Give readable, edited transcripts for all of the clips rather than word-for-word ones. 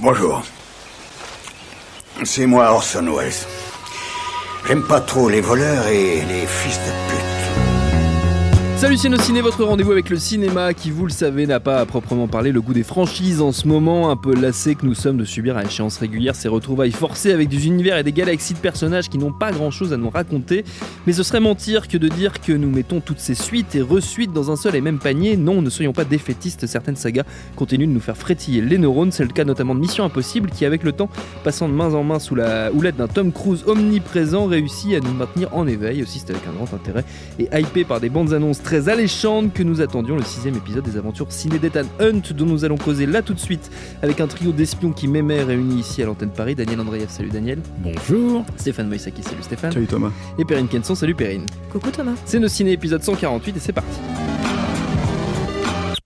Bonjour. C'est moi Orson Welles. J'aime pas trop les voleurs et les fils de pute. Salut c'est nos ciné, votre rendez-vous avec le cinéma qui, vous le savez, n'a pas à proprement parler le goût des franchises en ce moment, un peu lassés que nous sommes de subir à échéance régulière ces retrouvailles forcées avec des univers et des galaxies de personnages qui n'ont pas grand-chose à nous raconter. Mais ce serait mentir que de dire que nous mettons toutes ces suites et resuites dans un seul et même panier. Non, ne soyons pas défaitistes, certaines sagas continuent de nous faire frétiller les neurones. C'est le cas notamment de Mission Impossible qui, avec le temps, passant de main en main sous la houlette d'un Tom Cruise omniprésent, réussit à nous maintenir en éveil. Aussi, c'est avec un grand intérêt et hypé par des bandes annonces très alléchantes que nous attendions le 6ème épisode des aventures ciné d'Ethan Hunt, dont nous allons causer là tout de suite avec un trio d'espions qui m'aimaient réunis ici à l'antenne Paris. Daniel Andreev, salut Daniel. Bonjour. Stéphane Moïsaki, salut Stéphane. Salut Thomas. Et Perrine Kenson, salut Perrine. Coucou Thomas. C'est nos ciné épisode 148 et c'est parti.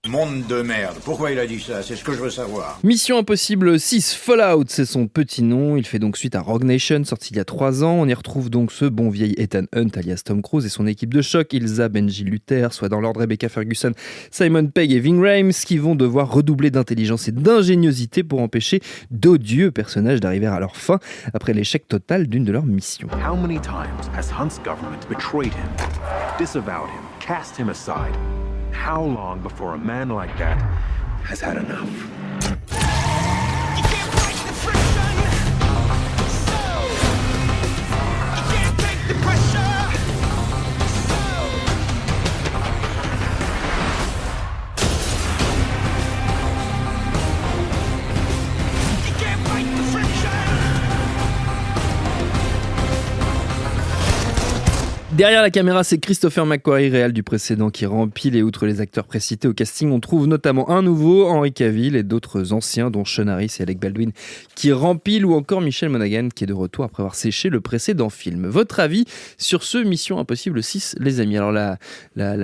Monde de merde. Pourquoi il a dit ça? C'est ce que je veux savoir. Mission Impossible 6 Fallout, c'est son petit nom. Il fait donc suite à Rogue Nation, sorti il y a 3 ans. On y retrouve donc ce bon vieil Ethan Hunt, alias Tom Cruise, et son équipe de choc, Ilsa Benji Luther, soit dans l'ordre Rebecca Ferguson, Simon Pegg et Ving Rhames, qui vont devoir redoubler d'intelligence et d'ingéniosité pour empêcher d'odieux personnages d'arriver à leur fin après l'échec total d'une de leurs missions. How many times has Hunt's government betrayed him, disavowed him, cast him aside? How long before a man like that has had enough? You can't fight the friction, so you can't take the pressure, so you can't fight the friction. Derrière la caméra, c'est Christopher McQuarrie, réal du précédent, qui remplit, et outre les acteurs précités au casting, on trouve notamment un nouveau, Henry Cavill, et d'autres anciens, dont Sean Harris et Alec Baldwin, qui rempilent, ou encore Michelle Monaghan, qui est de retour après avoir séché le précédent film. Votre avis sur ce Mission Impossible 6, les amis? Alors la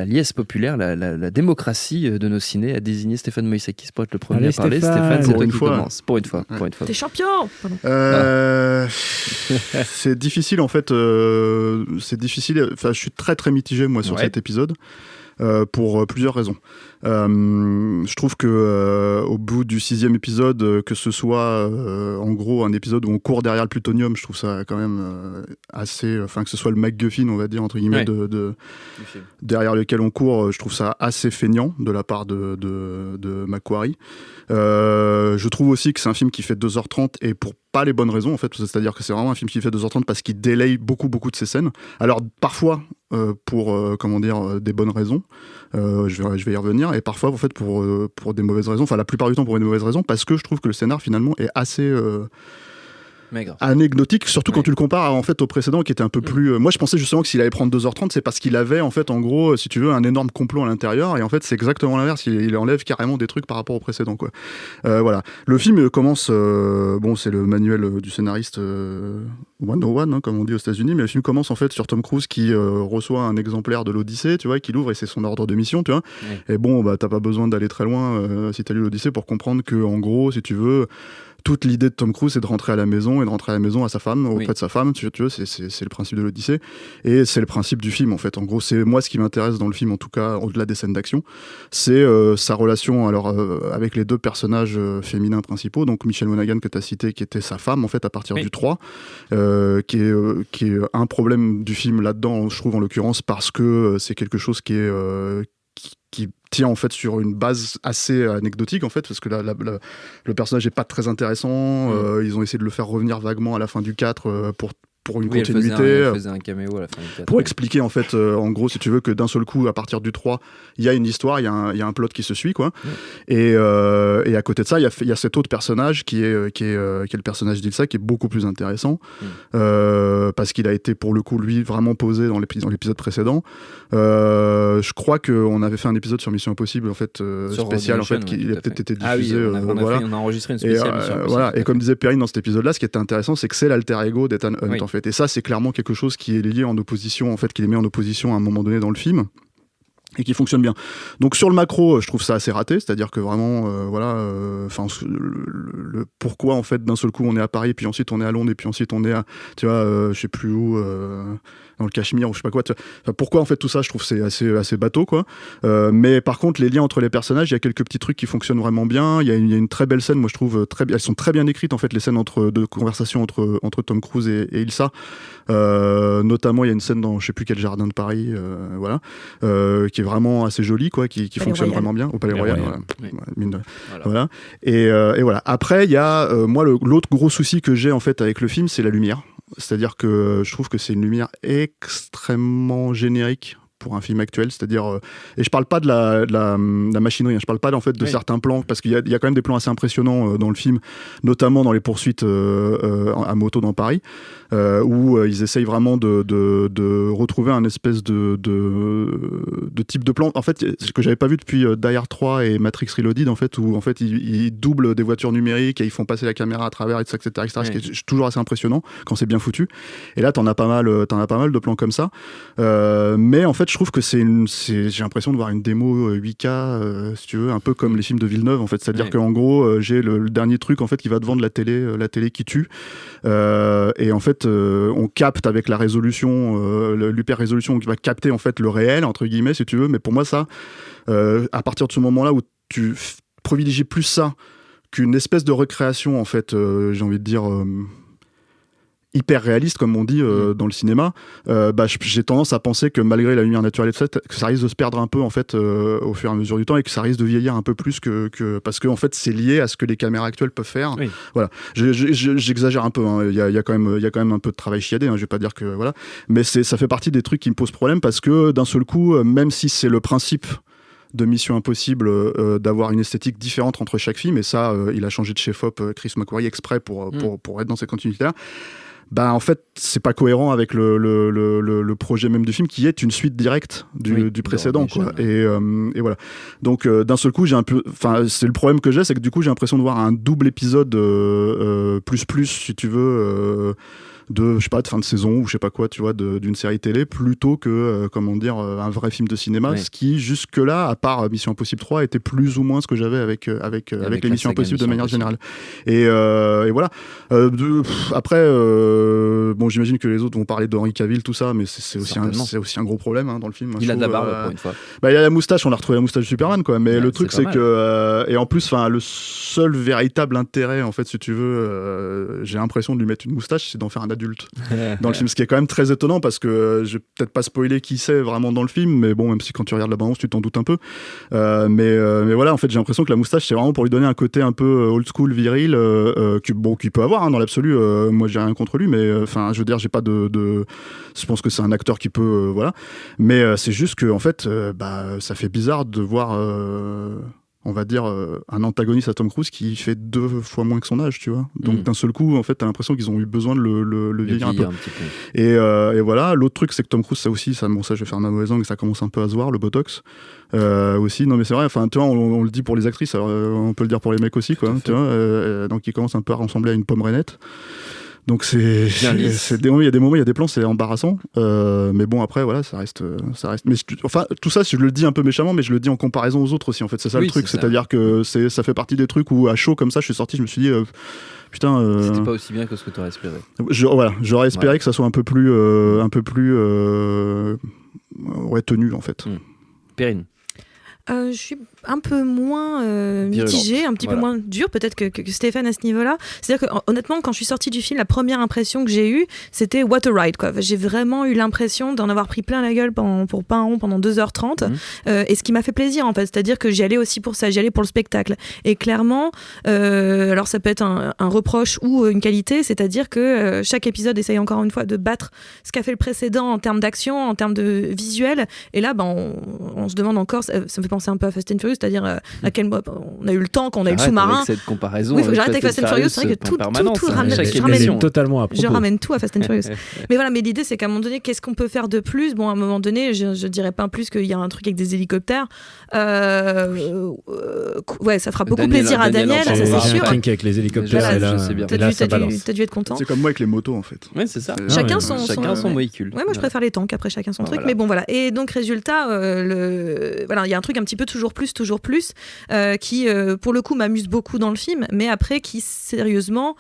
liesse populaire, la démocratie de nos cinés a désigné Stéphane Moïsaki pour être le premier à parler. Stéphane, c'est toi qui commence. Pour une fois. T'es champion. C'est difficile en fait. C'est difficile. Enfin, je suis très très mitigé moi sur cet épisode pour plusieurs raisons. Je trouve que au bout du 6e épisode, que ce soit en gros un épisode où on court derrière le plutonium, je trouve ça quand même assez, enfin que ce soit le MacGuffin, on va dire entre guillemets, derrière lequel on court, je trouve ça assez feignant de la part de McQuarrie. Je trouve aussi que c'est un film qui fait 2h30 et pour pas les bonnes raisons en fait, c'est-à-dire que c'est vraiment un film qui fait 2h30 parce qu'il délaye beaucoup de ses scènes. Alors parfois pour comment dire des bonnes raisons, je vais y revenir, et parfois en fait pour des mauvaises raisons, enfin la plupart du temps pour des mauvaises raisons, parce que je trouve que le scénar finalement est assez anecdotique, surtout quand tu le compares en fait au précédent qui était un peu plus moi je pensais justement que s'il allait prendre 2h30 c'est parce qu'il avait en fait en gros si tu veux un énorme complot à l'intérieur, et en fait c'est exactement l'inverse, il enlève carrément des trucs par rapport au précédent quoi. Voilà, le film commence bon c'est le manuel du scénariste 101 comme on dit aux États-Unis, mais le film commence en fait sur Tom Cruise qui reçoit un exemplaire de l'Odyssée, tu vois, qui l'ouvre et c'est son ordre de mission, tu vois. Et bon bah t'as pas besoin d'aller très loin si t'as lu l'Odyssée pour comprendre que en gros si tu veux toute l'idée de Tom Cruise, c'est de rentrer à la maison et de rentrer à la maison à sa femme, auprès de sa femme, tu vois, c'est le principe de l'Odyssée. Et c'est le principe du film, en fait. En gros, c'est moi ce qui m'intéresse dans le film, en tout cas, au-delà des scènes d'action, c'est sa relation avec les deux personnages féminins principaux, donc Michelle Monaghan que tu as cité, qui était sa femme, en fait, à partir du 3, qui est un problème du film là-dedans, je trouve, en l'occurrence, parce que c'est quelque chose qui tient en fait sur une base assez anecdotique en fait, parce que le personnage est pas très intéressant. Ils ont essayé de le faire revenir vaguement à la fin du 4 pour une continuité, elle faisait un caméo à la fin du 4. Pour expliquer en fait en gros si tu veux que d'un seul coup à partir du 3 il y a une histoire, il y a un plot qui se suit quoi. Et à côté de ça il y a cet autre personnage qui est le personnage d'Ilsa, qui est beaucoup plus intéressant parce qu'il a été pour le coup lui vraiment posé dans l'épisode précédent. Je crois qu'on avait fait un épisode sur Mission Impossible en fait spécial en fait, qui a peut-être été diffusé. On a enregistré une spéciale Mission Impossible. Voilà, et comme disait Perrine dans cet épisode là, ce qui était intéressant c'est que c'est l'alter ego d'Ethan Hunt en fait. Et ça, c'est clairement quelque chose qui est lié en opposition, en fait, qui les met en opposition à un moment donné dans le film. Et qui fonctionne bien. Donc sur le macro, je trouve ça assez raté, c'est-à-dire que vraiment, le pourquoi en fait d'un seul coup on est à Paris, puis ensuite on est à Londres, et puis ensuite on est à, tu vois, je sais plus où. le Cachemire ou je sais pas quoi. Enfin, pourquoi en fait tout ça, je trouve c'est assez bateau quoi. Mais par contre les liens entre les personnages, il y a quelques petits trucs qui fonctionnent vraiment bien. Il y a une très belle scène, moi je trouve elles sont très bien écrites en fait, les scènes de conversation entre Tom Cruise et Ilsa. Notamment il y a une scène dans je sais plus quel jardin de Paris, voilà, qui est vraiment assez jolie quoi, qui fonctionne vraiment bien au Palais Royal. Voilà. Et voilà. Après il y a moi l'autre gros souci que j'ai en fait avec le film, c'est la lumière. C'est-à-dire que je trouve que c'est une lumière extrêmement générique pour un film actuel, c'est-à-dire et je parle pas de la machinerie, hein, je parle pas en fait de certains plans, parce qu'il y a quand même des plans assez impressionnants dans le film, notamment dans les poursuites à moto dans Paris, où ils essayent vraiment de retrouver un espèce de type de plan en fait que j'avais pas vu depuis Die Hard 3 et Matrix Reloaded en fait, où en fait ils doublent des voitures numériques et ils font passer la caméra à travers, etc. Ce qui est toujours assez impressionnant quand c'est bien foutu. Et là t'en as pas mal de plans comme ça, mais en fait je trouve que j'ai l'impression de voir une démo 8K, si tu veux, un peu comme les films de Villeneuve en fait, c'est-à-dire qu'en gros j'ai le dernier truc en fait qui va te vendre la télé qui tue, et en fait on capte avec la résolution, l'hyper résolution qui va capter en fait le réel entre guillemets si tu veux, mais pour moi ça, à partir de ce moment-là où tu privilégies plus ça qu'une espèce de recréation en fait, j'ai envie de dire hyper réaliste comme on dit dans le cinéma, j'ai tendance à penser que malgré la lumière naturelle et tout ça, que ça risque de se perdre un peu en fait au fur et à mesure du temps, et que ça risque de vieillir un peu plus que parce que en fait c'est lié à ce que les caméras actuelles peuvent faire. Voilà, j'exagère un peu, hein. Il y a quand même un peu de travail chiadé, hein. Je vais pas dire que voilà, mais ça fait partie des trucs qui me posent problème, parce que d'un seul coup, même si c'est le principe de Mission Impossible d'avoir une esthétique différente entre chaque film, et ça il a changé de chef-op Chris McQuarrie exprès pour être dans cette continuité-là. En fait, c'est pas cohérent avec le projet même du film, qui est une suite directe du précédent, quoi. Et voilà. Donc, d'un seul coup, c'est le problème que j'ai, c'est que du coup, j'ai l'impression de voir un double épisode plus, si tu veux, de fin de saison ou je sais pas quoi, tu vois, d'une série télé, plutôt que un vrai film de cinéma, ce qui jusque-là, à part Mission Impossible 3, était plus ou moins ce que j'avais avec les Missions Impossibles de manière générale. Et voilà. Après, j'imagine que les autres vont parler d'Henry Cavill, tout ça, mais c'est aussi un gros problème, hein, dans le film. Il a de la barbe pour une fois. Il y a la moustache, on a retrouvé la moustache de Superman, quoi. Mais le truc, c'est que et en plus, le seul véritable intérêt, en fait, si tu veux, j'ai l'impression de lui mettre une moustache, c'est d'en faire un adulte dans le film, ce qui est quand même très étonnant, parce que je vais peut-être pas spoiler qui c'est vraiment dans le film, mais bon, même si quand tu regardes la bande-annonce tu t'en doutes un peu, mais voilà, en fait j'ai l'impression que la moustache c'est vraiment pour lui donner un côté un peu old school, viril, qu'il peut avoir, hein, dans l'absolu. Moi j'ai rien contre lui, mais je veux dire, j'ai pas je pense que c'est un acteur qui peut voilà, mais c'est juste que en fait ça fait bizarre de voir on va dire un antagoniste à Tom Cruise qui fait 2 fois moins que son âge, tu vois. Donc d'un seul coup, en fait, t'as l'impression qu'ils ont eu besoin de le vieillir un peu. Et voilà. L'autre truc, c'est que Tom Cruise, ça je vais faire ma mauvaise langue, ça commence un peu à se voir, le Botox. Aussi, non mais c'est vrai. Enfin, tu vois, on le dit pour les actrices, alors, on peut le dire pour les mecs aussi, quoi. Tu vois. Donc il commence un peu à ressembler à une pomme rainette. Donc il y a des moments, il y a des plans, c'est embarrassant, mais bon, après voilà, ça reste. Mais tout ça, je le dis un peu méchamment, mais je le dis en comparaison aux autres aussi, en fait, c'est ça le truc, c'est-à-dire que ça fait partie des trucs où à chaud comme ça, je suis sorti, je me suis dit putain. C'était pas aussi bien que ce que tu aurais espéré. J'aurais espéré que ça soit un peu plus tenu, en fait. Perrine. Je suis un peu moins mitigée, un petit peu moins dure peut-être que Stéphane à ce niveau-là. C'est-à-dire que honnêtement, quand je suis sortie du film, la première impression que j'ai eue, c'était what a ride, quoi. J'ai vraiment eu l'impression d'en avoir pris plein la gueule pendant 2h30, et ce qui m'a fait plaisir en fait, c'est-à-dire que j'y allais aussi pour ça, j'y allais pour le spectacle. Et clairement, alors ça peut être un reproche ou une qualité, c'est-à-dire que chaque épisode essaye encore une fois de battre ce qu'a fait le précédent en termes d'action, en termes de visuel. Et là, on se demande encore, ça me fait penser un peu à Fast and Furious, c'est-à-dire à quel moment on a eu le temps, qu'on a eu le sous-marin. Avec cette comparaison. Oui, il faut que j'arrête avec Fast and Furious, c'est vrai que tout ramène tout à Fast and Furious. Mais voilà, mais l'idée c'est qu'à un moment donné, qu'est-ce qu'on peut faire de plus ? Bon, à un moment donné, je dirais pas plus qu'il y a un truc avec des hélicoptères. Ça fera beaucoup plaisir à Daniel, ça c'est sûr. Avec les hélicoptères, t'as dû être content. C'est comme moi avec les motos en fait. Oui, c'est ça. Chacun son véhicule. Ouais, moi je préfère les tanks, après chacun son truc. Mais bon voilà. Et donc résultat, il y a un truc un petit peu toujours plus, qui pour le coup m'amuse beaucoup dans le film, mais après qui sérieusement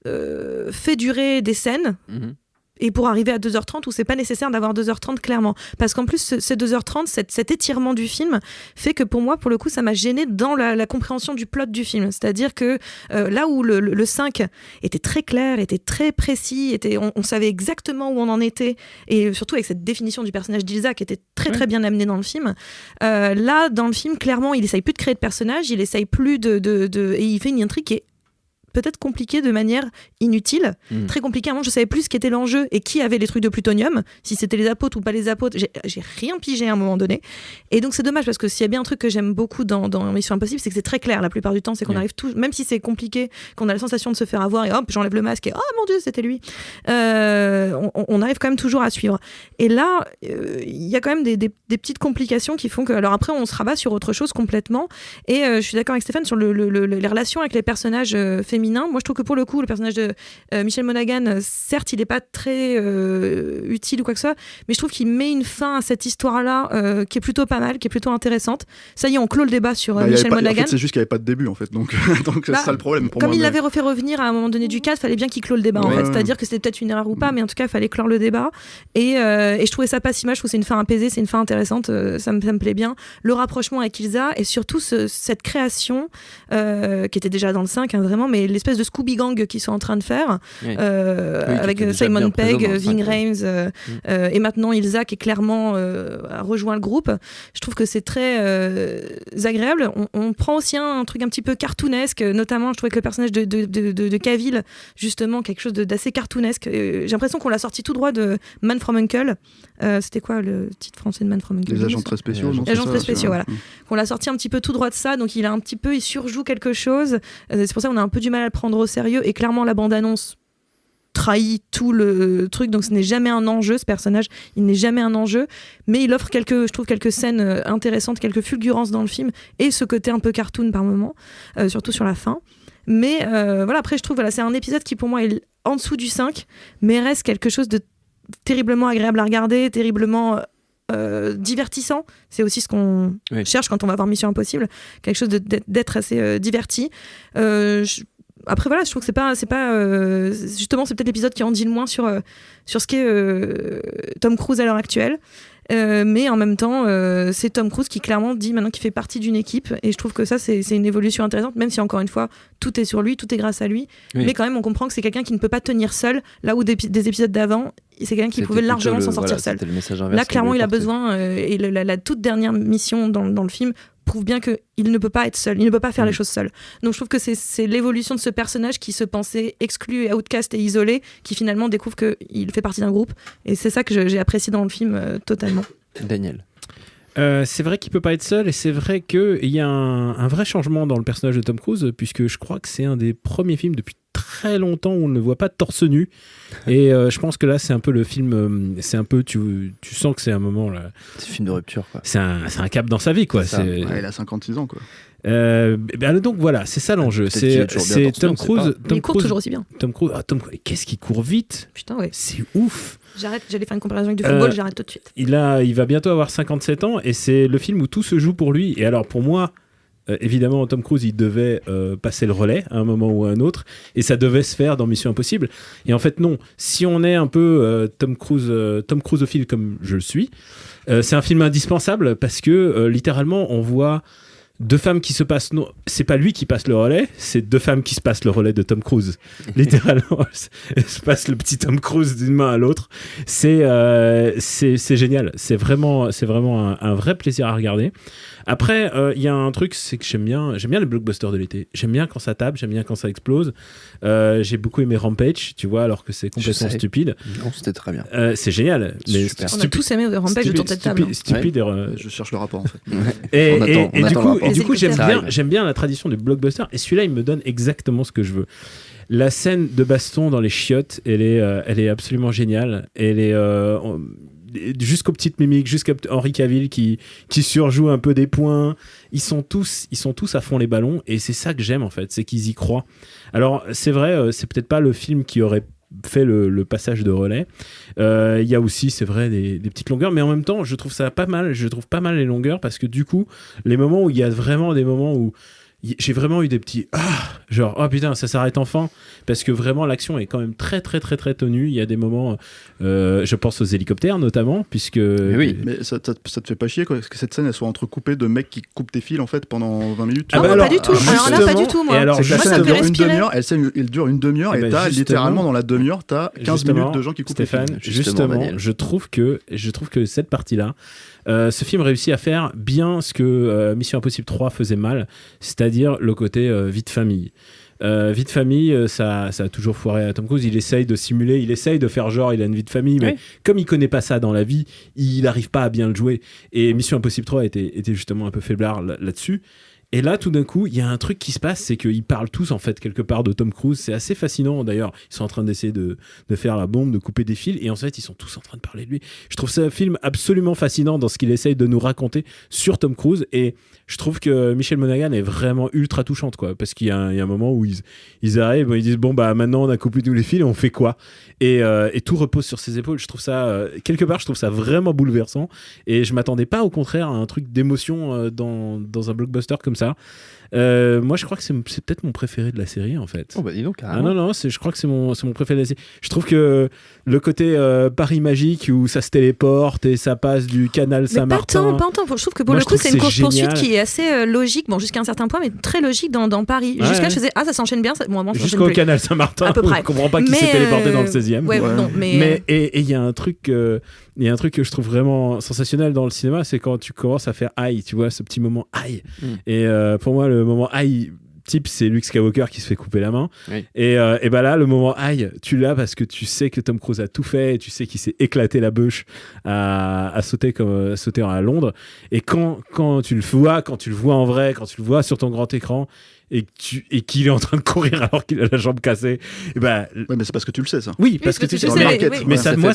fait durer des scènes et pour arriver à 2h30 où c'est pas nécessaire d'avoir 2h30 clairement. Parce qu'en plus, ces 2h30, cet étirement du film fait que pour moi, pour le coup, ça m'a gêné dans la compréhension du plot du film. C'est-à-dire que là où le 5 était très clair, était très précis, on savait exactement où on en était, et surtout avec cette définition du personnage d'Ilsa qui était très très bien amenée dans le film. Là, dans le film, clairement, il essaye plus de créer de personnages, il essaye plus et il fait une intrigue qui est peut-être compliqué de manière inutile, très compliqué. À un moment, je savais plus ce qu'était l'enjeu et qui avait les trucs de plutonium, si c'était les apôtres ou pas les apôtres. J'ai rien pigé à un moment donné. Et donc c'est dommage parce que s'il y a bien un truc que j'aime beaucoup dans Mission Impossible, c'est que c'est très clair la plupart du temps, c'est qu'on arrive tous, même si c'est compliqué, qu'on a la sensation de se faire avoir et hop, j'enlève le masque et oh mon Dieu, c'était lui. On arrive quand même toujours à suivre. Et là, il y a quand même des petites complications qui font que, alors après, on se rabat sur autre chose complètement. Et je suis d'accord avec Stéphane sur les relations avec les personnages féminins. Moi, je trouve que pour le coup, le personnage de Michel Monaghan, certes, il n'est pas très utile ou quoi que ce soit, mais je trouve qu'il met une fin à cette histoire-là qui est plutôt pas mal, qui est plutôt intéressante. Ça y est, on clôt le débat sur Michel Monaghan. En fait, c'est juste qu'il n'y avait pas de début, en fait. Donc c'est ça le problème pour moi. Comme il l'avait refait revenir à un moment donné du cadre, il fallait bien qu'il clôt le débat, en fait. C'est-à-dire que c'était peut-être une erreur ou pas, mais en tout cas, il fallait clore le débat. Et je trouvais ça pas si mal. Je trouve que c'est une fin apaisée, c'est une fin intéressante. Ça me plaît bien. Le rapprochement avec Ilsa et surtout cette création qui était déjà dans le 5, vraiment, mais l'espèce de Scooby Gang qu'ils sont en train de faire avec Simon Pegg, Ving Rhames et maintenant Ilsa qui est clairement a rejoint le groupe. Je trouve que c'est très agréable. On prend aussi un truc un petit peu cartoonesque, notamment je trouvais que le personnage de Cavill, justement quelque chose d'assez cartoonesque. J'ai l'impression qu'on l'a sorti tout droit de Man from U.N.C.L.E. C'était quoi le titre français de Man from U.N.C.L.E? Les agents très spéciaux. Les agents très spéciaux, voilà. Qu'on l'a sorti un petit peu tout droit de ça, donc il surjoue quelque chose. C'est pour ça qu'on a un peu du mal à le prendre au sérieux, et clairement la bande-annonce trahit tout le truc, donc ce n'est jamais un enjeu, ce personnage, il n'est jamais un enjeu, mais il offre je trouve quelques scènes intéressantes, quelques fulgurances dans le film, et ce côté un peu cartoon par moment, surtout sur la fin. Mais voilà, après je trouve c'est un épisode qui pour moi est en dessous du 5, mais reste quelque chose de terriblement agréable à regarder, terriblement divertissant. C'est aussi ce qu'on cherche quand on va voir Mission Impossible, quelque chose d'être assez diverti. Après voilà, je trouve que c'est pas justement, c'est peut-être l'épisode qui en dit le moins sur ce qu'est Tom Cruise à l'heure actuelle. Mais en même temps, c'est Tom Cruise qui clairement dit maintenant qu'il fait partie d'une équipe, et je trouve que ça c'est une évolution intéressante, même si encore une fois tout est sur lui, tout est grâce à lui, mais quand même on comprend que c'est quelqu'un qui ne peut pas tenir seul, là où des épisodes d'avant c'est quelqu'un qui pouvait largement s'en sortir seul. Là clairement il a besoin, et la toute dernière mission dans le film prouve bien qu'il ne peut pas être seul, il ne peut pas faire les choses seul. Donc je trouve que c'est l'évolution de ce personnage qui se pensait exclu et outcast et isolé, qui finalement découvre qu'il fait partie d'un groupe, et c'est ça que j'ai apprécié dans le film totalement. Daniel. C'est vrai qu'il peut pas être seul, et c'est vrai qu'il y a un vrai changement dans le personnage de Tom Cruise, puisque je crois que c'est un des premiers films depuis très longtemps où on ne le voit pas torse nu, et je pense que là c'est un peu le film, c'est un peu tu sens que c'est un moment là, c'est un film de rupture quoi. C'est un cap dans sa vie quoi. Il a 56 ans quoi. Donc voilà, c'est ça l'enjeu. C'est Tom Cruise. Il court toujours aussi bien. Tom Cruise, qu'est-ce qu'il court vite. Putain ouais. C'est ouf. J'arrête, j'allais faire une comparaison avec du football, j'arrête tout de suite. Il va bientôt avoir 57 ans, et c'est le film où tout se joue pour lui. Et alors pour moi, évidemment, Tom Cruise, il devait passer le relais à un moment ou à un autre, et ça devait se faire dans Mission Impossible. Et en fait, non. Si on est un peu Tom Cruiseophile comme je le suis, c'est un film indispensable parce que littéralement, on voit deux femmes qui se passent... Non, c'est pas lui qui passe le relais, c'est deux femmes qui se passent le relais de Tom Cruise. Littéralement, elles se passent le petit Tom Cruise d'une main à l'autre. C'est génial. C'est vraiment un vrai plaisir à regarder. Après, il y a un truc, c'est que j'aime bien les blockbusters de l'été. J'aime bien quand ça tape, j'aime bien quand ça explose. J'ai beaucoup aimé Rampage, tu vois, alors que c'est complètement stupide. Non, c'était très bien. C'est génial. Mais on a tous aimé Rampage autour de cette table. Stupide. Je cherche le rapport en fait. Et du coup, j'aime bien la tradition du blockbuster, et celui-là, il me donne exactement ce que je veux. La scène de baston dans les chiottes, elle est absolument géniale. Elle est jusqu'aux petites mimiques, jusqu'à Henry Cavill qui surjoue un peu des points. Ils sont tous à fond les ballons, et c'est ça que j'aime en fait, c'est qu'ils y croient. Alors c'est vrai, c'est peut-être pas le film qui aurait fait le passage de relais. Il y a aussi, c'est vrai, des petites longueurs, mais en même temps, je trouve ça pas mal. Je trouve pas mal les longueurs, parce que du coup, les moments où il y a vraiment des moments où j'ai vraiment eu des petits genre oh putain ça s'arrête enfin, parce que vraiment l'action est quand même très très très très tenue. Il y a des moments je pense aux hélicoptères notamment, puisque mais ça te fait pas chier quoi, que cette scène elle soit entrecoupée de mecs qui coupent tes fils en fait pendant 20 minutes. Pas du tout. Alors là pas du tout moi. Et alors, moi, ça dure une demi-heure, elle dure une demi-heure et t'as littéralement dans la demi-heure t'as 15 minutes de gens qui coupent Stéphane, tes fils. justement je trouve que cette partie là ce film réussit à faire bien ce que Mission Impossible 3 faisait mal, c'est-à-dire le côté vie de famille. Vie de famille, ça a toujours foiré à Tom Cruise. Il essaye de simuler, il essaye de faire genre il a une vie de famille, mais comme il connaît pas ça dans la vie, il n'arrive pas à bien le jouer. Et Mission Impossible 3 était justement un peu faiblard là-dessus. Et là, tout d'un coup, il y a un truc qui se passe, c'est qu'ils parlent tous, en fait, quelque part de Tom Cruise. C'est assez fascinant, d'ailleurs. Ils sont en train d'essayer de faire la bombe, de couper des fils, et en fait, ils sont tous en train de parler de lui. Je trouve ça un film absolument fascinant dans ce qu'il essaye de nous raconter sur Tom Cruise, et je trouve que Michelle Monaghan est vraiment ultra touchante, quoi, parce qu'il y a un moment où ils arrivent, ils disent, bon, bah, maintenant, on a coupé tous les fils, on fait quoi ? Et tout repose sur ses épaules. Je trouve ça, quelque part, je trouve ça vraiment bouleversant, et je m'attendais pas, au contraire, à un truc d'émotion dans un blockbuster comme ça. Moi je crois que c'est peut-être mon préféré de la série en fait. Oh bah dis donc. Non, je crois que c'est mon préféré de la série. Je trouve que le côté Paris magique où ça se téléporte et ça passe du canal Saint-Martin. Pas tant. Je trouve que pour le coup c'est une course-poursuite qui est assez logique, bon jusqu'à un certain point, mais très logique dans Paris. Jusqu'à je faisais ça s'enchaîne bien. Jusqu'au canal Saint-Martin. À peu près. Je comprends pas qui s'est téléporté dans le 16e. Mais et il y a un truc que je trouve vraiment sensationnel dans le cinéma, c'est quand tu commences à faire aïe, tu vois, ce petit moment aïe. Et pour moi, le moment aïe type, c'est Luke Skywalker qui se fait couper la main. Oui. Et bah là, le moment aïe, tu l'as parce que tu sais que Tom Cruise a tout fait, et tu sais qu'il s'est éclaté la bûche à sauter à Londres. Et quand tu le vois en vrai, quand tu le vois sur ton grand écran, et qu'il est en train de courir alors qu'il a la jambe cassée, et bah mais c'est parce que tu le sais ça. Oui, parce que tu sais. Mais ça, moi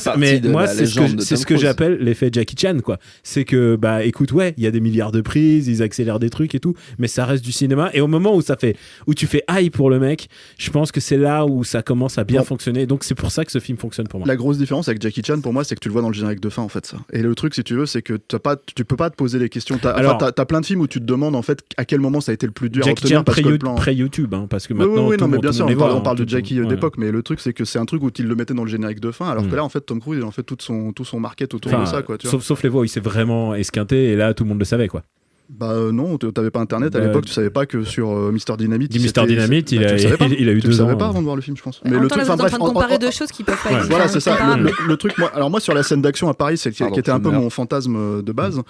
c'est ce que j'appelle l'effet Jackie Chan, quoi. C'est que bah écoute, il y a des milliards de prises, ils accélèrent des trucs et tout, mais ça reste du cinéma. Et au moment où tu fais aïe pour le mec, je pense que c'est là où ça commence à bien fonctionner. Donc c'est pour ça que ce film fonctionne pour moi. La grosse différence avec Jackie Chan pour moi, c'est que tu le vois dans le générique de fin en fait ça. Et le truc, si tu veux, c'est que tu peux pas te poser les questions. T'as plein de films où tu te demandes en fait à quel moment ça a été le plus dur à obtenir. Pré-YouTube, hein, parce que maintenant oui, non, mais bien sûr, on parle de Jackie d'époque, mais le truc c'est que c'est un truc où ils le mettaient dans le générique de fin, alors que là en fait Tom Cruise il en fait tout son market autour de ça, quoi. Sauf les voix où il s'est vraiment esquinté, et là tout le monde le savait, quoi. Bah non, t'avais pas internet à l'époque, tu savais pas que sur Mr Dynamite. Mr Dynamite, il a eu 2 ans. Tu savais pas avant de voir le film, je pense. Mais le truc, en train de comparer deux choses qui peuvent pas exister. Voilà, c'est ça. Le truc, moi sur la scène d'action à Paris, qui était un peu mon fantasme de base.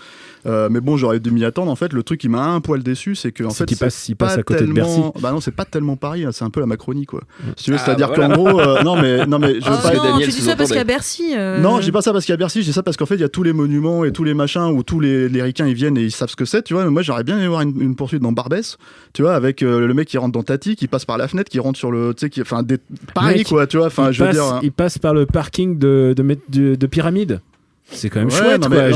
Mais bon, j'aurais dû m'y attendre. En fait, le truc qui m'a un poil déçu, c'est que en fait, il passe à côté de Bercy. Bah non, c'est pas tellement Paris, c'est un peu la Macronie, quoi. Si tu veux, c'est-à-dire qu'en gros, non mais je veux pas. Non, tu dis ça parce qu'il y a Bercy. Non, je dis pas ça parce qu'il y a Bercy. Je dis ça parce qu'en fait, il y a tous les monuments et tous les machins où tous les ricains ils viennent et ils savent ce que c'est. Tu vois, mais moi, j'aurais bien voir une poursuite dans Barbès, tu vois, avec le mec qui rentre dans Tati, qui passe par la fenêtre, qui rentre sur le, tu sais, enfin Paris, quoi, tu vois, enfin je veux dire. Il passe par le parking de Pyramide. C'est quand même chouette, quoi.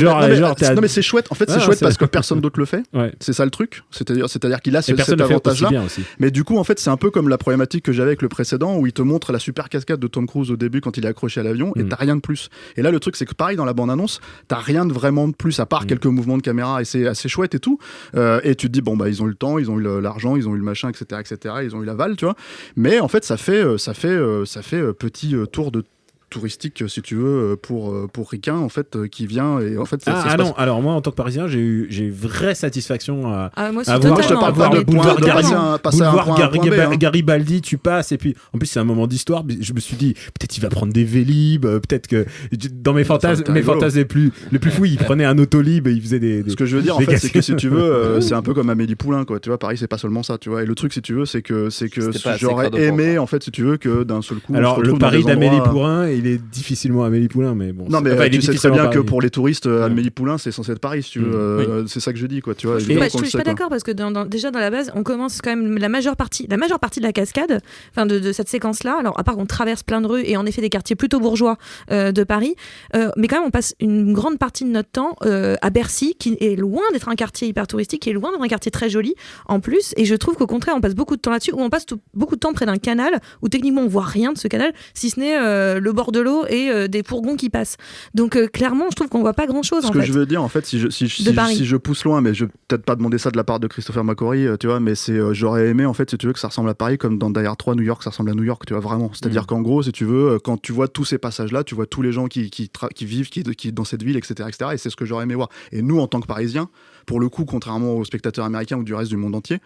Non mais c'est chouette. En fait, c'est chouette parce que personne d'autre le fait. C'est ça le truc. C'est-à-dire qu'il a cet avantage-là. Mais du coup, en fait, c'est un peu comme la problématique que j'avais avec le précédent, où il te montre la super cascade de Tom Cruise au début quand il est accroché à l'avion, et t'as rien de plus. Et là, le truc, c'est que pareil, dans la bande-annonce, t'as rien de vraiment de plus, à part quelques mouvements de caméra, et c'est assez chouette et tout. Et tu te dis, bon, bah, ils ont eu le temps, ils ont eu l'argent, ils ont eu le machin, etc., ils ont eu l'aval, tu vois. Mais en fait, ça fait petit tour de touristique, si tu veux, pour Ricain, en fait, qui vient, et en fait non, alors moi en tant que Parisien, j'ai eu vraie satisfaction à voir le boulevard Garibaldi, tu passes, et puis en plus c'est un moment d'histoire. Je me suis dit peut-être il va prendre des Vélib, peut-être que dans mes fantasmes les plus fous, il prenait un Autolib et il faisait des ce que je veux dire en fait, c'est que si tu veux, c'est un peu comme Amélie Poulain, quoi, tu vois. Paris, c'est pas seulement ça, tu vois. Et le truc, si tu veux, c'est que j'aurais aimé, en fait, si tu veux, que d'un seul coup, alors le Paris d'Amélie Poulain, il est difficilement Amélie Poulain, mais bon. Non, mais tu sais très bien que pour les touristes, Amélie Poulain, c'est censé être Paris, si tu veux. C'est ça que je dis, quoi, tu vois. Je suis pas d'accord, parce que déjà dans la base, on commence quand même la majeure partie de la cascade, enfin de cette séquence-là. Alors, à part qu'on traverse plein de rues et en effet des quartiers plutôt bourgeois de Paris, mais quand même on passe une grande partie de notre temps à Bercy, qui est loin d'être un quartier hyper touristique, qui est loin d'être un quartier très joli en plus. Et je trouve qu'au contraire, on passe beaucoup de temps là-dessus, où on passe beaucoup de temps près d'un canal où techniquement on voit rien de ce canal, si ce n'est le bord de l'eau et des fourgons qui passent. Donc clairement, je trouve qu'on voit pas grand-chose. Ce que je veux dire, en fait, si je pousse loin, mais je vais peut-être pas demander ça de la part de Christopher McQuarrie, tu vois, mais j'aurais aimé, en fait, si tu veux, que ça ressemble à Paris, comme dans Die Hard 3, New York, ça ressemble à New York, tu vois, vraiment. C'est-à-dire qu'en gros, si tu veux, quand tu vois tous ces passages-là, tu vois tous les gens qui vivent, qui dans cette ville, etc., et c'est ce que j'aurais aimé voir. Et nous, en tant que Parisiens, pour le coup, contrairement aux spectateurs américains ou du reste du monde entier,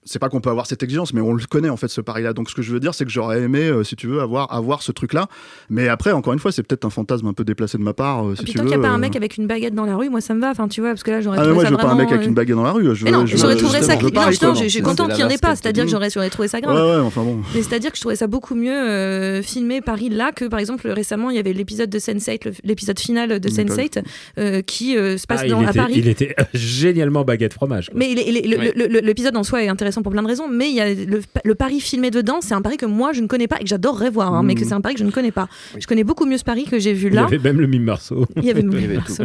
c'est pas qu'on peut avoir cette exigence, mais on le connaît en fait ce Paris-là. Donc ce que je veux dire, c'est que j'aurais aimé, si tu veux, avoir ce truc-là. Mais après, encore une fois, c'est peut-être un fantasme un peu déplacé de ma part. Si puis tu tant veux, qu'il n'y a pas un mec avec une baguette dans la rue, moi ça me va. Enfin, tu vois, parce que là j'aurais trouvé moi, ça je veux vraiment. pas un mec avec une baguette dans la rue. J'aurais trouvé ça. Je suis contente C'est qu'il n'y en ait la pas. vaste C'est-à-dire que j'aurais trouvé ça grave. Ouais, enfin bon. Mais c'est-à-dire que je trouvais ça beaucoup mieux filmé Paris là que par exemple récément il y avait l'épisode de Sense8, l'épisode final de Sense8 qui se passe à Paris. Il était génialement baguette fromage. Mais l'épisode en soi est intéressant pour plein de raisons, mais il y a le Paris filmé dedans, c'est un Paris que moi je ne connais pas et que j'adorerais voir, mais que c'est un Paris que je ne connais pas. Je connais beaucoup mieux ce Paris que j'ai vu là. Il y avait même le mime Marceau. Il y avait le mime Marceau.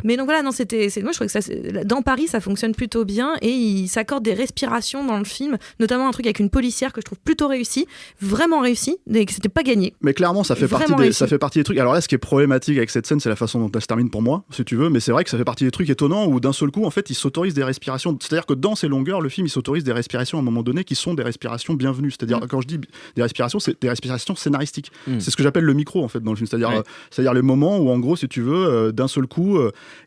Mais donc voilà, non, moi je trouve que dans Paris ça fonctionne plutôt bien et il s'accorde des respirations dans le film, notamment un truc avec une policière que je trouve plutôt réussi, vraiment réussi, et que c'était pas gagné. Mais clairement, ça fait partie des trucs. Alors là, ce qui est problématique avec cette scène, c'est la façon dont elle se termine pour moi, si tu veux. Mais c'est vrai que ça fait partie des trucs étonnants où d'un seul coup, en fait, il s'autorise des respirations. C'est-à-dire que dans ses longueurs, le film, il s'autorise des respirations à un moment donné qui sont des respirations bienvenues. C'est-à-dire quand je dis des respirations, c'est des respirations scénaristiques. C'est ce que j'appelle le micro en fait dans le film. C'est-à-dire les moments où, en gros, si tu veux, d'un seul coup,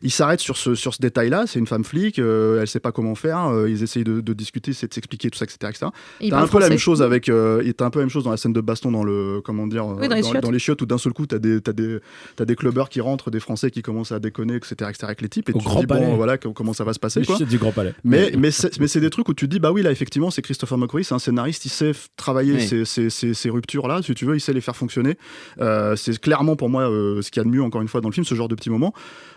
il s'arrête sur ce détail-là. C'est une femme flic, elle sait pas comment faire. Ils essayent de discuter, c'est de s'expliquer tout ça, etc. T'as un peu la même chose avec. T'as un peu la même chose dans la scène de baston dans le dans les chiottes où d'un seul coup t'as des clubbers qui rentrent, des Français qui commencent à déconner, etc. avec les types et tu te dis bon voilà comment ça va se passer quoi. Du Grand Palais. Mais c'est des trucs où tu te dis bah oui là effectivement c'est Christopher McQuarrie, c'est un scénariste, il sait travailler ces ruptures là, si tu veux, il sait les faire fonctionner. C'est clairement pour moi ce qu'il y a de mieux encore une fois dans le film, ce genre de petits moments.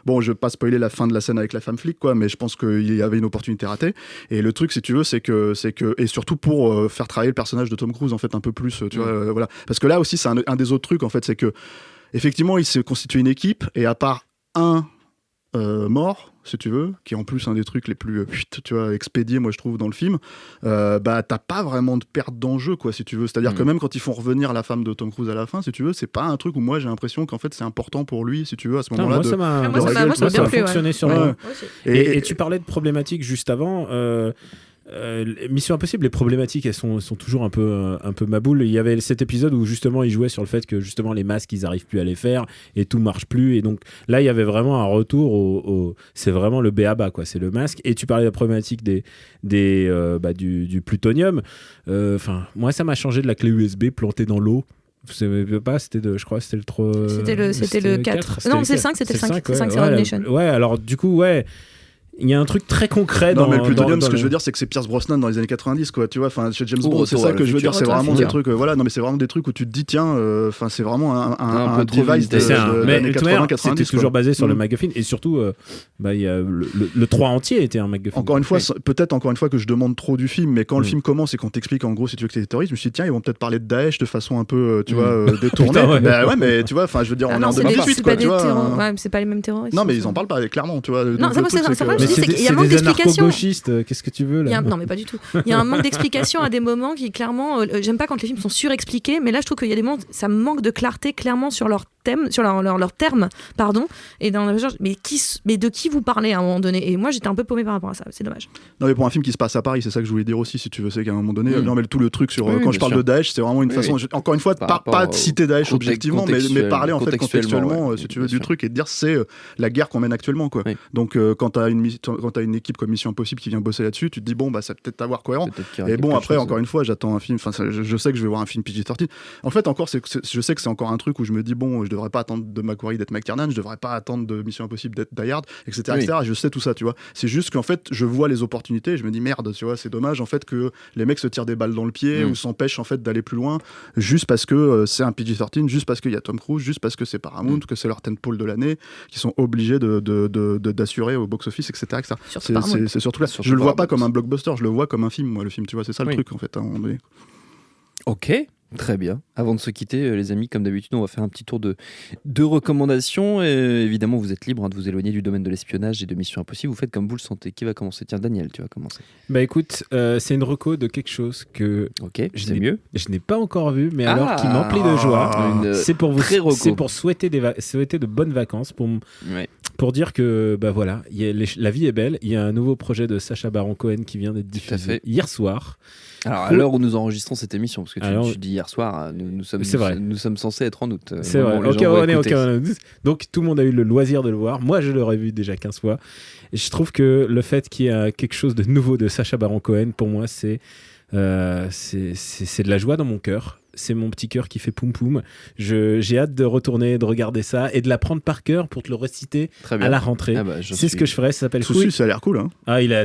Bon, je vais pas spoiler la fin de la scène avec la femme flic quoi, mais je pense qu'il y avait une opportunité ratée. Et le truc si tu veux c'est que et surtout pour faire travailler le personnage de Tom Cruise en fait un peu plus, tu vois, voilà. Parce que là aussi c'est un des autres trucs en fait, c'est que effectivement il s'est constitué une équipe et à part un mort, si tu veux, qui est en plus un des trucs les plus tu vois, expédiés, moi je trouve, dans le film, bah t'as pas vraiment de perte d'enjeu, quoi, si tu veux. C'est-à-dire que même quand ils font revenir la femme de Tom Cruise à la fin, si tu veux, c'est pas un truc où moi j'ai l'impression qu'en fait c'est important pour lui, si tu veux, à ce moment-là. Moi, ça a fonctionné sur moi. Et tu parlais de problématiques juste avant. Mission Impossible, les problématiques elles sont toujours un peu maboules. Il y avait cet épisode où justement ils jouaient sur le fait que justement les masques ils arrivent plus à les faire et tout marche plus, et donc là il y avait vraiment un retour c'est vraiment le b.a.-ba quoi, c'est le masque. Et tu parlais de la problématique du plutonium. Moi ça m'a changé de la clé USB plantée dans l'eau. Vous savez pas, c'était le 4. Non, c'est le 5, c'était le 5. C'est 5, c'est Revelation. Ouais, alors du coup, ouais. Il y a un truc très concret non, mais le plutonium, ce que je veux dire, c'est que c'est Pierce Brosnan dans les années 90, quoi. Tu vois, enfin, chez James Bond, c'est ça que je veux dire. C'est vraiment des trucs, voilà. Non, mais c'est vraiment des trucs où tu te dis, tiens, enfin, c'est vraiment un device des années 80-90. C'était toujours basé sur le MacGuffin, et surtout, il y a le 3 entier était un MacGuffin. Encore une fois, peut-être encore une fois que je demande trop du film, mais quand le film commence et qu'on t'explique en gros, si tu veux que c'est des terroristes, je me suis dit, tiens, ils vont peut-être parler de Daesh de façon un peu, tu vois, détournée. Ouais, mais tu vois, enfin, je veux dire, on est en 2018, quoi. C'est pas les mêmes terroristes. Non, mais ils en parlent pas clairement, tu vois. Non, il y a un manque narco-gauchiste, qu'est-ce que tu veux là? Non, mais pas du tout. Il y a un manque d'explication à des moments qui, clairement, j'aime pas quand les films sont surexpliqués, mais là, je trouve qu'il y a des moments, ça manque de clarté clairement sur leur thème, sur leur terme, pardon. Et dans le genre, mais de qui vous parlez à un moment donné? Et moi, j'étais un peu paumée par rapport à ça. C'est dommage. Non, mais pour un film qui se passe à Paris, c'est ça que je voulais dire aussi, si tu veux, c'est qu'à un moment donné, non, mais tout le truc sur quand je parle de Daesh, c'est vraiment une façon, encore une fois, pas de citer Daesh objectivement, mais parler en fait contextuellement, si tu veux, du truc et de dire c'est la guerre qu'on mène actuellement, quoi. Donc quand t'as une équipe comme Mission Impossible qui vient bosser là-dessus, tu te dis bon bah ça peut être avoir cohérent. Et bon après encore une fois j'attends un film, enfin je sais que je vais voir un film PG-13. En fait encore je sais que c'est encore un truc où je me dis bon je devrais pas attendre de McQuarrie d'être McTiernan, je devrais pas attendre de Mission Impossible d'être Die Hard, etc. Je sais tout ça, tu vois. C'est juste qu'en fait je vois les opportunités et je me dis merde, tu vois, c'est dommage en fait que les mecs se tirent des balles dans le pied ou s'empêchent en fait d'aller plus loin juste parce que c'est un PG-13, juste parce qu'il y a Tom Cruise, juste parce que c'est Paramount, que c'est leur tentpole de l'année, qui sont obligés d'assurer au box-office, etc. C'est surtout là. Je le vois pas comme un blockbuster, je le vois comme un film, moi, le film, tu vois, c'est ça le truc, en fait, à un moment donné. Ok, Très bien. Avant de se quitter, les amis, comme d'habitude, on va faire un petit tour de recommandations. Et évidemment, vous êtes libre de vous éloigner du domaine de l'espionnage et de Mission Impossible. Vous faites comme vous le sentez. Qui va commencer ? Tiens, Daniel, tu vas commencer. Bah écoute, c'est une reco de quelque chose que c'est mieux. Je n'ai pas encore vu, mais alors qui m'emplit de joie. C'est pour vous, c'est pour souhaiter de bonnes vacances, pour dire que bah voilà, la vie est belle. Il y a un nouveau projet de Sacha Baron Cohen qui vient d'être diffusé hier soir. Alors, à l'heure où nous enregistrons cette émission, parce que tu dis hier soir, nous sommes censés être en août. C'est vrai. Donc, tout le monde a eu le loisir de le voir. Moi, je l'aurais vu déjà 15 fois. Et je trouve que le fait qu'il y ait quelque chose de nouveau de Sacha Baron Cohen, pour moi, c'est de la joie dans mon cœur. C'est mon petit cœur qui fait poum poum. J'ai hâte de retourner, de regarder ça et de l'apprendre par cœur pour te le réciter à la rentrée. C'est ce que je ferai. Ça s'appelle ça a l'air cool. Hein.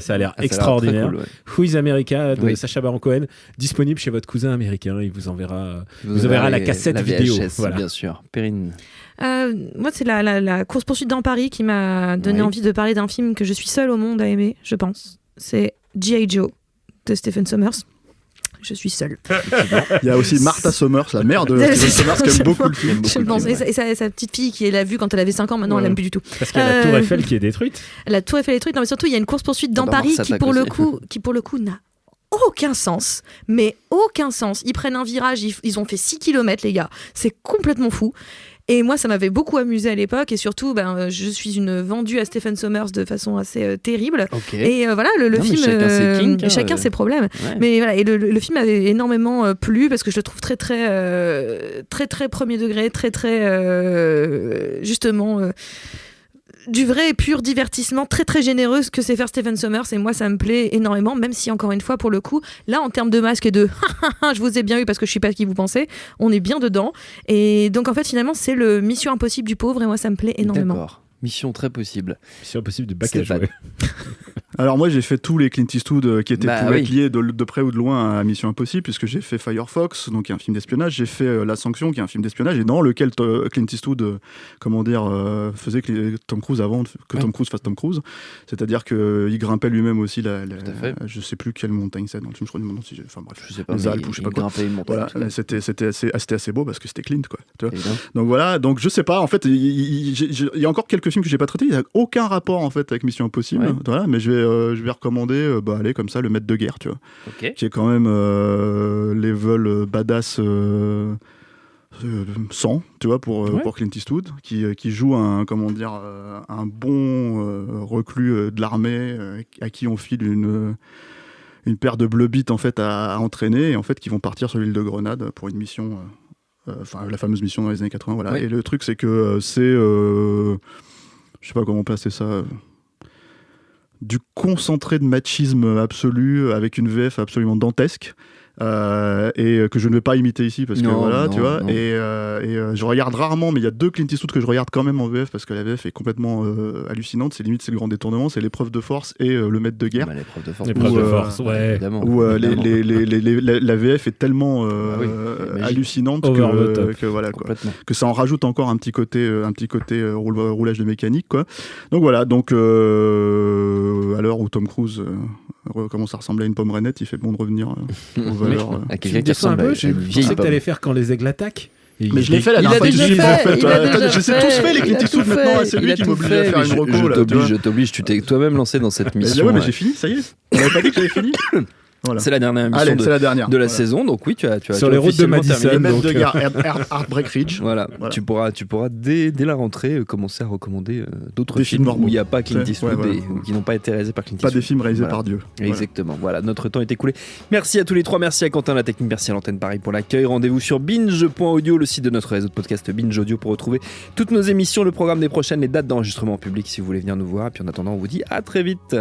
Ça a l'air extraordinaire. Cool, ouais. Who is America de Sacha Baron Cohen, disponible chez votre cousin américain. Il vous enverra la cassette vidéo. Voilà. Bien sûr. Perrine. Moi, c'est la course-poursuite dans Paris qui m'a donné envie de parler d'un film que je suis seule au monde à aimer, je pense. C'est G.I. Joe de Stephen Sommers. Je suis seule. Il y a aussi Martha Sommers, la mère de Stephen Sommers, qui aime beaucoup le film. Je pense. Et sa petite fille qui l'a vue quand elle avait 5 ans, maintenant elle l'aime plus du tout. Parce qu'il y a la Tour Eiffel qui est détruite. La Tour Eiffel est détruite, non mais surtout il y a une course-poursuite dans Paris qui pour le coup n'a aucun sens, mais aucun sens. Ils prennent un virage, ils ont fait 6 km les gars, c'est complètement fou. Et moi, ça m'avait beaucoup amusé à l'époque. Et surtout, je suis une vendue à Stephen Sommers de façon assez terrible. Okay. Et voilà, le film... Chacun ses problèmes. Ouais. Mais voilà, et le film avait énormément plu parce que je le trouve très, très premier degré, justement... du vrai et pur divertissement très très généreux que c'est faire Stephen Sommers, et moi ça me plaît énormément, même si encore une fois pour le coup là en termes de masque et de je vous ai bien eu parce que je sais pas qui vous pensez, on est bien dedans, et donc en fait finalement c'est le Mission Impossible du pauvre, et moi ça me plaît énormément. D'accord. Mission très possible. Mission Impossible du bac à jouer. Alors moi j'ai fait tous les Clint Eastwood qui étaient être liés de près ou de loin à Mission Impossible, puisque j'ai fait Firefox, donc qui est un film d'espionnage, j'ai fait La Sanction, qui est un film d'espionnage, et dans lequel Clint Eastwood faisait Tom Cruise avant que Tom Cruise fasse Tom Cruise, c'est-à-dire qu'il grimpait lui-même aussi je sais plus quelle montagne c'est dans le film, je crois du si enfin bref, je sais pas, les Alpes ou je sais pas quoi. Voilà, c'était assez beau parce que c'était Clint, quoi, tu vois. Donc voilà, donc je sais pas, en fait il y a encore quelques films que j'ai pas traités, il y a aucun rapport en fait avec Mission Impossible, voilà, mais je vais recommander allez, comme ça, Le Maître de Guerre, tu vois, qui est quand même level badass 100, tu vois, pour Clint Eastwood, qui joue un bon reclus de l'armée à qui on file une paire de bleu-bites en fait à entraîner, et en fait qui vont partir sur l'île de Grenade pour une mission, la fameuse mission dans les années 80, voilà. Et le truc c'est que c'est je sais pas comment placer ça, du concentré de machisme absolu avec une VF absolument dantesque, et que je ne vais pas imiter ici parce que tu vois. Et je regarde rarement, mais il y a 2 Clint Eastwood que je regarde quand même en VF parce que la VF est complètement hallucinante. C'est limite, c'est Le Grand Détournement, c'est L'épreuve de force et Le Maître de Guerre. L'épreuve de force, évidemment. Où la VF est tellement hallucinante que voilà, quoi, que ça en rajoute encore un petit côté roulage de mécanique, quoi. Donc voilà, donc à l'heure où Tom Cruise commence à ressembler à une pomme rainette, il fait bon de revenir aux valeurs. À quelqu'un qui ressemble à une vieille pomme. Je pensais que t'allais faire Quand les aigles attaquent. Mais je l'ai fait la dernière fois du film, en fait. Je les ai tous fait, les Clint Eastwood, maintenant. C'est lui qui m'oblige à faire une reco. Je t'oblige, tu t'es toi-même lancé dans cette mission. Ouais, mais j'ai fini, ça y est. On n'avait pas dit que j'avais fini. Voilà. C'est la dernière émission de la saison, donc oui, tu as sur les routes de Madison, Le Maître de Guerre, Heartbreak Ridge. Voilà. Tu pourras dès la rentrée commencer à recommander d'autres films où il n'y a pas Clint Eastwood, qui n'ont pas été réalisés par Clint Eastwood. Pas des films réalisés par Dieu. Exactement. Voilà, notre temps est écoulé. Merci à tous les trois, merci à Quentin la technique, merci à l'antenne Paris pour l'accueil. Rendez-vous sur binge.audio, le site de notre réseau de podcast Binge Audio, pour retrouver toutes nos émissions, le programme des prochaines, les dates d'enregistrement en public si vous voulez venir nous voir. Et puis en attendant, on vous dit à très vite.